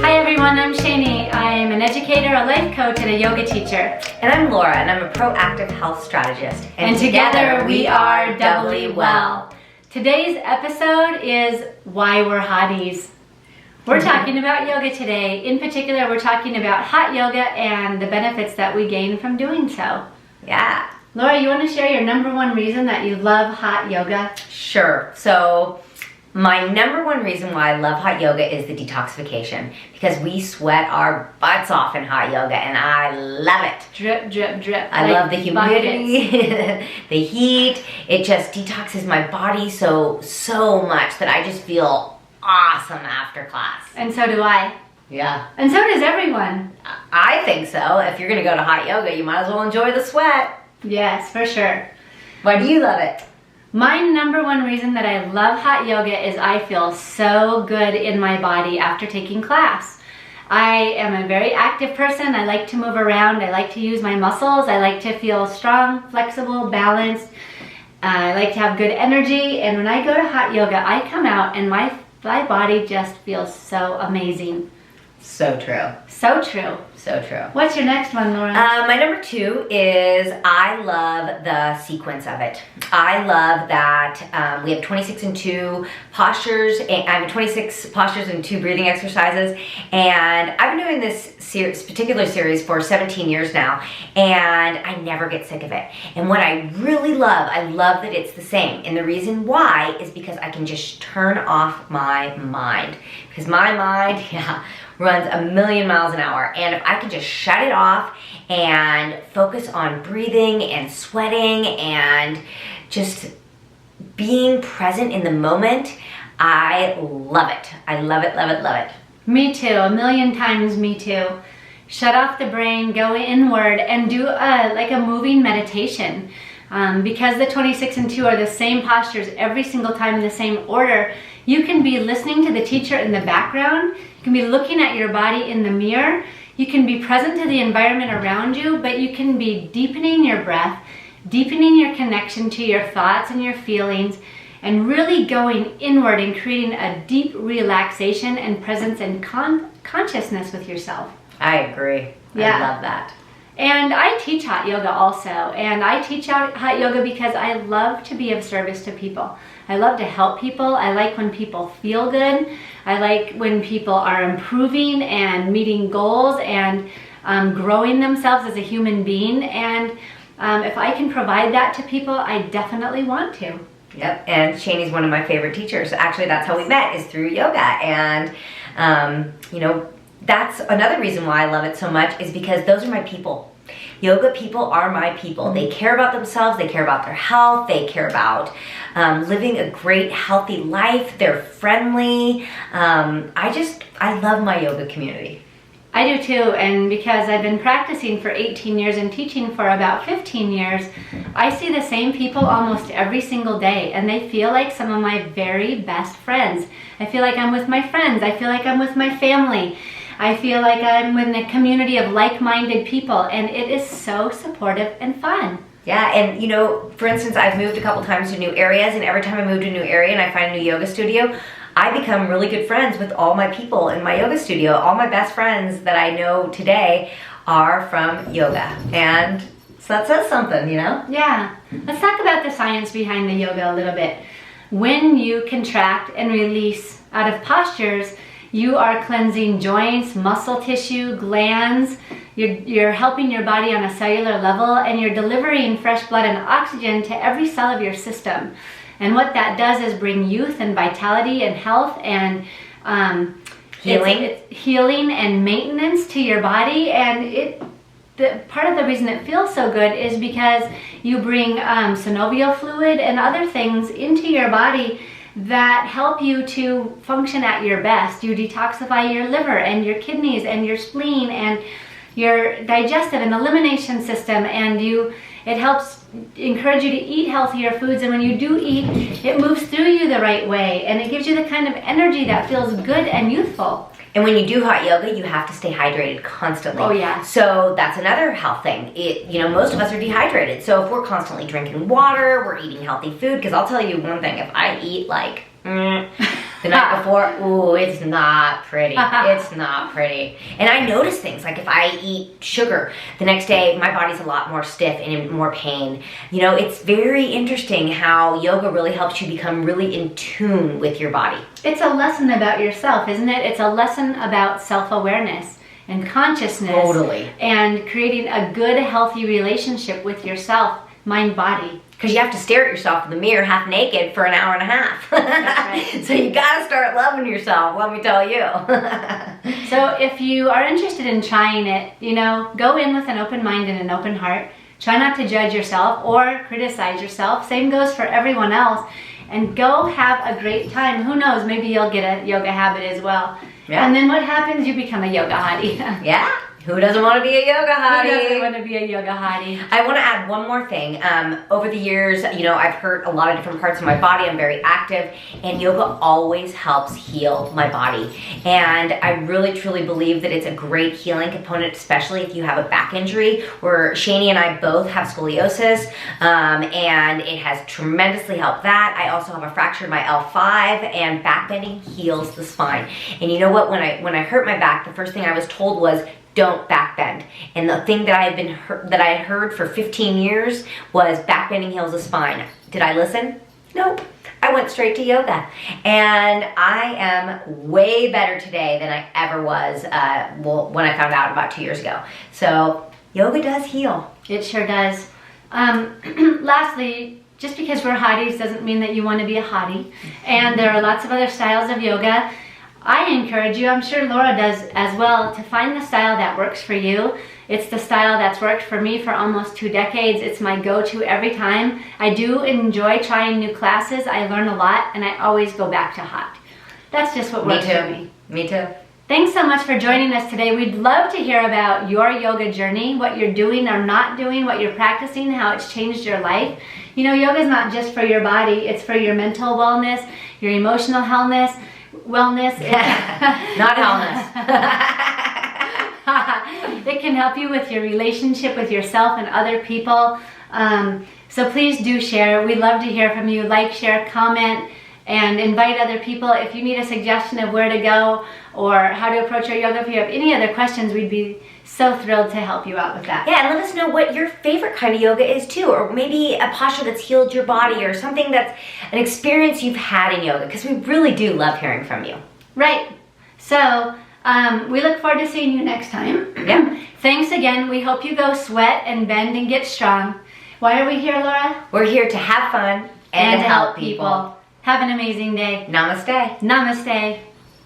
Hi everyone, I'm Shani. I'm an educator, a life coach, and a yoga teacher. And I'm Laura, and I'm a proactive health strategist. And together we are Doubly Well. Today's episode is why we're hotties. We're talking about yoga today. In particular, we're talking about hot yoga and the benefits that we gain from doing so. Yeah. Laura, you want to share your number one reason that you love hot yoga? Sure. So my number one reason why I love hot yoga is the detoxification, because we sweat our butts off in hot yoga and I love it. Drip, drip, drip. I love the humidity, the heat. It just detoxes my body so much that I just feel awesome after class. And so do I. Yeah. And so does everyone. I think so. If you're going to go to hot yoga, you might as well enjoy the sweat. Yes, for sure. Why do you love it? My number one reason that I love hot yoga is I feel so good in my body after taking class. I am a very active person. I like to move around. I like to use my muscles. I like to feel strong, flexible, balanced. I like to have good energy. And when I go to hot yoga, I come out and my body just feels so amazing. So true. So true. So true. What's your next one, Laura? My number two is I love the sequence of it. I love that we have 26 and 2 postures, and I mean 26 postures and 2 breathing exercises, and I've been doing this particular series for 17 years now, and I never get sick of it. And what I really love, I love that it's the same, and the reason why is because I can just turn off my mind, because my mind, runs a million miles an hour, and if I can just shut it off and focus on breathing and sweating and just being present in the moment, I love it. I love it, love it, love it. Me too, a million times me too. Shut off the brain, go inward, and do like a moving meditation. Because the 26 and 2 are the same postures every single time in the same order, you can be listening to the teacher in the background, you can be looking at your body in the mirror, you can be present to the environment around you, but you can be deepening your breath, deepening your connection to your thoughts and your feelings, and really going inward and creating a deep relaxation and presence and consciousness with yourself. I agree. Yeah. I love that. And I teach hot yoga also, and I teach hot yoga because I love to be of service to people. I love to help people. I like when people feel good. I like when people are improving and meeting goals and growing themselves as a human being. And if I can provide that to people, I definitely want to. Yep, and Shani's one of my favorite teachers. Actually, that's how we met, is through yoga. And, that's another reason why I love it so much, is because those are my people. Yoga people are my people. They care about themselves, they care about their health, they care about living a great, healthy life. They're friendly. I love my yoga community. I do too, and because I've been practicing for 18 years and teaching for about 15 years, I see the same people almost every single day, and they feel like some of my very best friends. I feel like I'm with my friends. I feel like I'm with my family. I feel like I'm in a community of like-minded people, and it is so supportive and fun. Yeah, and for instance, I've moved a couple times to new areas, and every time I move to a new area and I find a new yoga studio, I become really good friends with all my people in my yoga studio. All my best friends that I know today are from yoga, and so that says something, Yeah. Let's talk about the science behind the yoga a little bit. When you contract and release out of postures, you are cleansing joints, muscle tissue, glands. You're helping your body on a cellular level, and you're delivering fresh blood and oxygen to every cell of your system. And what that does is bring youth and vitality and health and healing. It's healing and maintenance to your body. And part of the reason it feels so good is because you bring synovial fluid and other things into your body that help you to function at your best. You detoxify your liver and your kidneys and your spleen and your digestive and elimination system, and it helps encourage you to eat healthier foods, and when you do eat, it moves through you the right way, and it gives you the kind of energy that feels good and youthful. And when you do hot yoga, you have to stay hydrated constantly. Oh, yeah. So that's another health thing. Most of us are dehydrated. So if we're constantly drinking water, we're eating healthy food, because I'll tell you one thing, if I eat The night before, ooh, it's not pretty. It's not pretty. And I notice things, like if I eat sugar, the next day my body's a lot more stiff and in more pain. You know, it's very interesting how yoga really helps you become really in tune with your body. It's a lesson about yourself, isn't it? It's a lesson about self-awareness and consciousness. Totally. And creating a good, healthy relationship with yourself, mind, body. Because you have to stare at yourself in the mirror half naked for an hour and a half. That's right. So you gotta start loving yourself, let me tell you. So if you are interested in trying it, you know, go in with an open mind and an open heart. Try not to judge yourself or criticize yourself. Same goes for everyone else. And go have a great time. Who knows, maybe you'll get a yoga habit as well. Yeah. And then what happens? You become a yoga hottie. Yeah. Who doesn't want to be a yoga hottie? Who doesn't want to be a yoga hottie? I want to add one more thing. Over the years, you know, I've hurt a lot of different parts of my body. I'm very active, and yoga always helps heal my body. And I really, truly believe that it's a great healing component, especially if you have a back injury, where Shani and I both have scoliosis, and it has tremendously helped that. I also have a fracture in my L5, and back bending heals the spine. And you know what? When I hurt my back, the first thing I was told was, don't back bend. And the thing that I had heard for 15 years was back bending heals the spine. Did I listen? Nope. I went straight to yoga. And I am way better today than I ever was when I found out about 2 years ago. So yoga does heal. It sure does. Lastly, just because we're hotties doesn't mean that you want to be a hottie. And there are lots of other styles of yoga. I encourage you, I'm sure Laura does as well, to find the style that works for you. It's the style that's worked for me for almost 2 decades. It's my go-to every time. I do enjoy trying new classes. I learn a lot, and I always go back to hot. That's just what works for me. Me too. Thanks so much for joining us today. We'd love to hear about your yoga journey, what you're doing or not doing, what you're practicing, how it's changed your life. You know, yoga is not just for your body. It's for your mental wellness, your emotional wellness, not wellness. It can help you with your relationship with yourself and other people. So please do share. We'd love to hear from you. Like, share, comment, and invite other people. If you need a suggestion of where to go or how to approach our yoga, if you have any other questions, we'd be so thrilled to help you out with that. Yeah, and let us know what your favorite kind of yoga is too, or maybe a posture that's healed your body, or something that's an experience you've had in yoga, because we really do love hearing from you. Right. So we look forward to seeing you next time. Yeah. Thanks again. We hope you go sweat and bend and get strong. Why are we here, Laura? We're here to have fun and to help people. Have an amazing day. Namaste. Namaste.